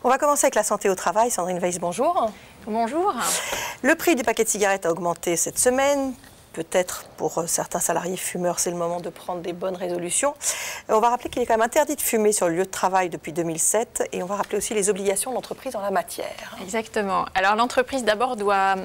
On va commencer avec la santé au travail. Sandrine Weiss, bonjour. Bonjour. Le prix du paquet de cigarettes a augmenté cette semaine. Peut-être pour certains salariés fumeurs, c'est le moment de prendre des bonnes résolutions. On va rappeler qu'il est quand même interdit de fumer sur le lieu de travail depuis 2007 et on va rappeler aussi les obligations de l'entreprise en la matière. Exactement. Alors l'entreprise d'abord doit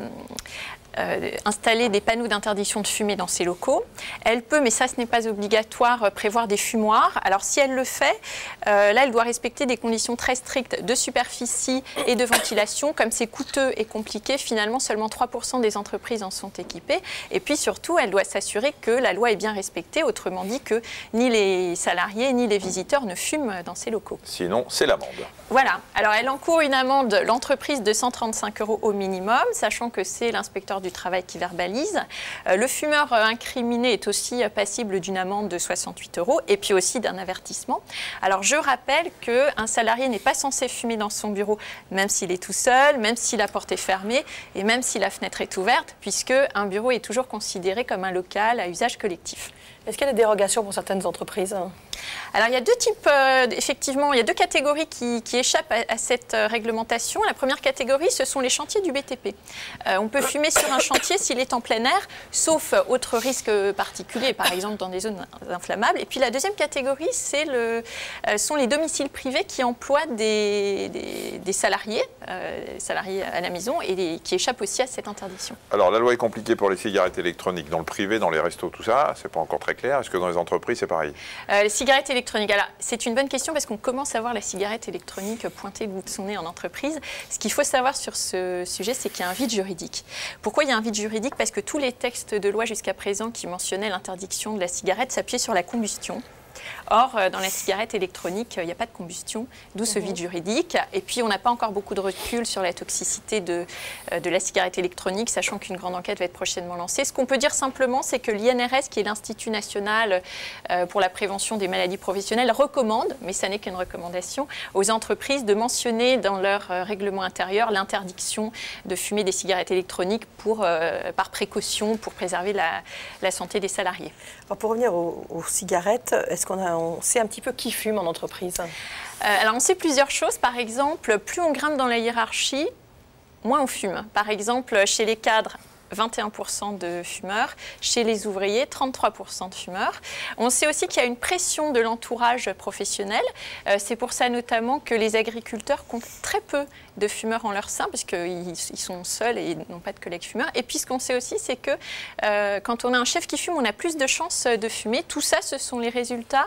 installer des panneaux d'interdiction de fumer dans ses locaux. Elle peut, mais ça ce n'est pas obligatoire, prévoir des fumoirs. Alors si elle le fait, là elle doit respecter des conditions très strictes de superficie et de ventilation. Comme c'est coûteux et compliqué, finalement seulement 3% des entreprises en sont équipées. Et puis surtout, elle doit s'assurer que la loi est bien respectée, autrement dit que ni les salariés ni les visiteurs ne fument dans ces locaux. Sinon, c'est l'amende. Voilà. Alors elle encourt une amende, l'entreprise, de 135 € au minimum, sachant que c'est l'inspecteur du travail qui verbalise. Le fumeur incriminé est aussi passible d'une amende de 68 € et puis aussi d'un avertissement. Alors je rappelle qu'un salarié n'est pas censé fumer dans son bureau, même s'il est tout seul, même si la porte est fermée et même si la fenêtre est ouverte, puisque un bureau est toujours considéré comme un local à usage collectif. Est-ce qu'il y a des dérogations pour certaines entreprises ? Alors il y a deux types, effectivement, il y a deux catégories qui échappent à cette réglementation. La première catégorie, ce sont les chantiers du BTP. On peut fumer sur un chantier s'il est en plein air, sauf autres risques particuliers, par exemple dans des zones inflammables. Et puis la deuxième catégorie, sont les domiciles privés qui emploient des salariés à la maison et qui échappent aussi à cette interdiction. Alors la loi est compliquée pour les cigarettes électroniques dans le privé, dans les restos, tout ça, c'est pas encore très clair. Est-ce que dans les entreprises c'est pareil? Les cigarettes électroniques, alors c'est une bonne question parce qu'on commence à voir la cigarette électronique pointer le bout de son nez en entreprise. Ce qu'il faut savoir sur ce sujet, c'est qu'il y a un vide juridique. Pourquoi il y a un vide juridique? Parce que tous les textes de loi jusqu'à présent qui mentionnaient l'interdiction de la cigarette s'appuyaient sur la combustion. Or, dans la cigarette électronique, il n'y a pas de combustion, d'où ce vide juridique. Et puis, on n'a pas encore beaucoup de recul sur la toxicité de la cigarette électronique, sachant qu'une grande enquête va être prochainement lancée. Ce qu'on peut dire simplement, c'est que l'INRS, qui est l'Institut national pour la prévention des maladies professionnelles, recommande, mais ça n'est qu'une recommandation, aux entreprises de mentionner dans leur règlement intérieur l'interdiction de fumer des cigarettes électroniques par précaution, pour préserver la santé des salariés. Alors pour revenir aux cigarettes, est-ce qu'on sait un petit peu qui fume en entreprise? Alors on sait plusieurs choses. Par exemple, plus on grimpe dans la hiérarchie, moins on fume. Par exemple, chez les cadres, 21% de fumeurs, chez les ouvriers, 33% de fumeurs. On sait aussi qu'il y a une pression de l'entourage professionnel. C'est pour ça notamment que les agriculteurs comptent très peu de fumeurs en leur sein, puisqu'ils sont seuls et n'ont pas de collègues fumeurs. Et puis ce qu'on sait aussi, c'est que quand on a un chef qui fume, on a plus de chances de fumer. Tout ça, ce sont les résultats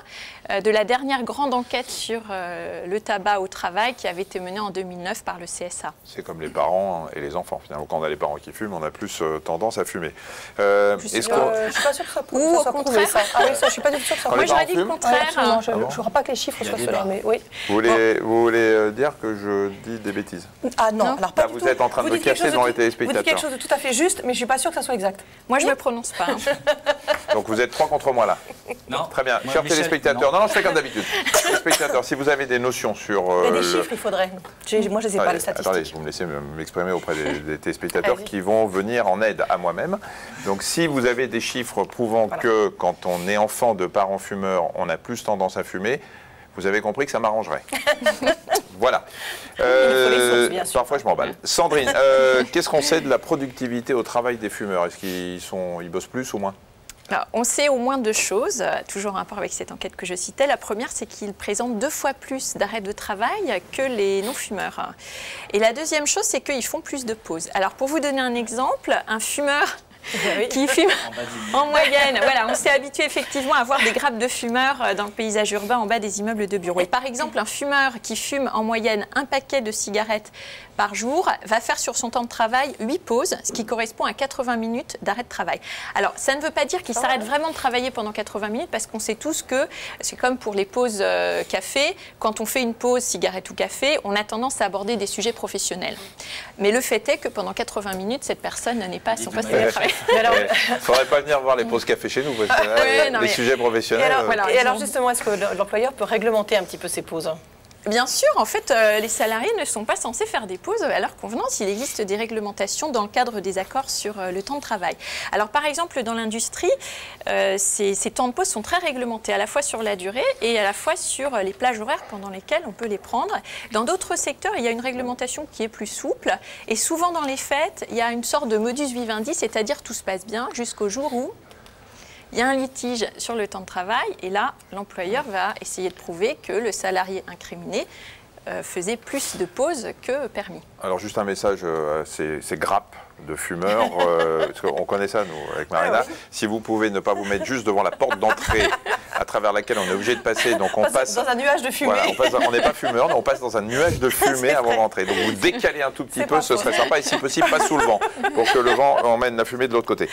de la dernière grande enquête sur le tabac au travail qui avait été menée en 2009 par le CSA. C'est comme les parents et les enfants. Finalement, quand on a les parents qui fument, on a plus tendance à fumer. Je ne suis pas sûre que ça soit prouvé, ça. Ah oui, ça, je suis pas du tout sûre que ça. Moi, j'aurais dit le contraire. Je ne crois pas que les chiffres soient ceux-là, mais oui. Vous voulez dire que je dis des bêtises? Ah non, alors pas du tout. Vous êtes en train de me casser devant les téléspectateurs. Vous dites quelque chose de tout à fait juste, mais je ne suis pas sûre que ça soit exact. Moi, je ne me prononce pas. Donc vous êtes 3 contre moi là. Non. Très bien. Chers téléspectateurs, non, je fais comme d'habitude. Téléspectateurs, si vous avez des notions sur... Il y a des chiffres, il faudrait. Moi, je ne les ai pas, les statistiques. Attendez, vous me laissez m'exprimer auprès des téléspectateurs qui vont venir en aide à moi-même. Donc si vous avez des chiffres prouvant que quand on est enfant de parents fumeurs, on a plus tendance à fumer, vous avez compris que ça m'arrangerait. Voilà. Il faut les sources, bien sûr. Parfois, je m'emballe. Sandrine, qu'est-ce qu'on sait de la productivité au travail des fumeurs? Est-ce qu'ils bossent plus ou moins? Alors, on sait au moins deux choses, toujours en rapport avec cette enquête que je citais. La première, c'est qu'ils présentent 2 fois plus d'arrêts de travail que les non-fumeurs. Et la deuxième chose, c'est qu'ils font plus de pauses. Alors, pour vous donner un exemple, un fumeur qui fume en moyenne. Voilà, on s'est habitué effectivement à voir des grappes de fumeurs dans le paysage urbain en bas des immeubles de bureaux. Et par exemple, un fumeur qui fume en moyenne un paquet de cigarettes par jour va faire sur son temps de travail 8 pauses, ce qui correspond à 80 minutes d'arrêt de travail. Alors, ça ne veut pas dire qu'il s'arrête vraiment de travailler pendant 80 minutes, parce qu'on sait tous que c'est comme pour les pauses café. Quand on fait une pause cigarette ou café, on a tendance à aborder des sujets professionnels. Mais le fait est que pendant 80 minutes, cette personne n'est pas à son poste de travail. Il ne faudrait pas venir voir les pauses café chez nous, parce que les sujets professionnels... Et alors justement, est-ce que l'employeur peut réglementer un petit peu ces pauses ? Bien sûr, en fait, les salariés ne sont pas censés faire des pauses à leur convenance. Il existe des réglementations dans le cadre des accords sur le temps de travail. Alors, par exemple, dans l'industrie, ces temps de pause sont très réglementés, à la fois sur la durée et à la fois sur les plages horaires pendant lesquelles on peut les prendre. Dans d'autres secteurs, il y a une réglementation qui est plus souple. Et souvent, dans les fêtes, il y a une sorte de modus vivendi, c'est-à-dire tout se passe bien jusqu'au jour où il y a un litige sur le temps de travail et là, l'employeur va essayer de prouver que le salarié incriminé faisait plus de pauses que permis. Alors juste un message à ces grappes de fumeurs, parce qu'on connaît ça nous avec Marina. Oui. Si vous pouvez ne pas vous mettre juste devant la porte d'entrée à travers laquelle on est obligé de passer, donc on passe dans un nuage de fumée. Voilà, on n'est pas fumeur, mais on passe dans un nuage de fumée avant d'entrer. Donc vous décalez un tout petit peu, ce serait sympa, et si possible pas sous le vent, pour que le vent emmène la fumée de l'autre côté.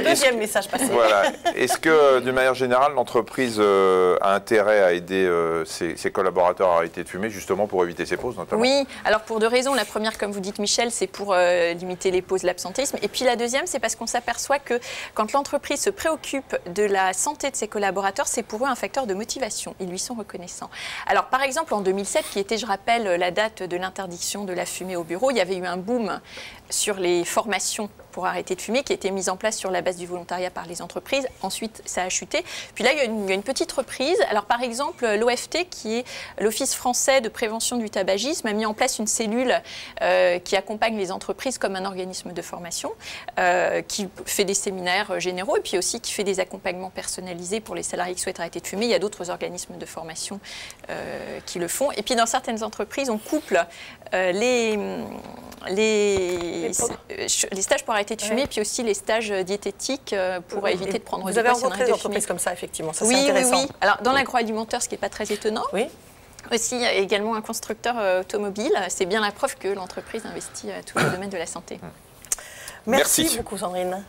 Deuxième message passé. Voilà. Est-ce que d'une manière générale, l'entreprise a intérêt à aider ses collaborateurs à arrêter de fumer, justement pour éviter ces pauses notamment? Oui, alors pour deux raisons. La première, comme vous dites Michel, c'est pour limiter les pauses, l'absentéisme. Et puis la deuxième, c'est parce qu'on s'aperçoit que quand l'entreprise se préoccupe de la santé de ses collaborateurs, c'est pour eux un facteur de motivation. Ils lui sont reconnaissants. Alors par exemple, en 2007, qui était, je rappelle, la date de l'interdiction de la fumée au bureau, il y avait eu un boom sur les formations pour arrêter de fumer qui a été mise en place sur la base du volontariat par les entreprises. Ensuite, ça a chuté. Puis là, il y a une petite reprise. Alors par exemple, l'OFT, qui est l'Office français de prévention du tabagisme, a mis en place une cellule qui accompagne les entreprises comme un organisme de formation, qui fait des séminaires généraux et puis aussi qui fait des accompagnements personnalisés pour les salariés qui souhaitent arrêter de fumer. Il y a d'autres organismes de formation qui le font. Et puis dans certaines entreprises, on couple les stages pour arrêter de fumer, puis aussi les stages diététiques pour éviter de prendre du poids. Vous avez rencontré des entreprises comme ça, effectivement. Ça, oui, c'est intéressant. oui. Alors, dans l'agroalimentaire, ce qui n'est pas très étonnant. Oui. Aussi, il y a également un constructeur automobile. C'est bien la preuve que l'entreprise investit tout le domaine de la santé. Merci beaucoup, Sandrine.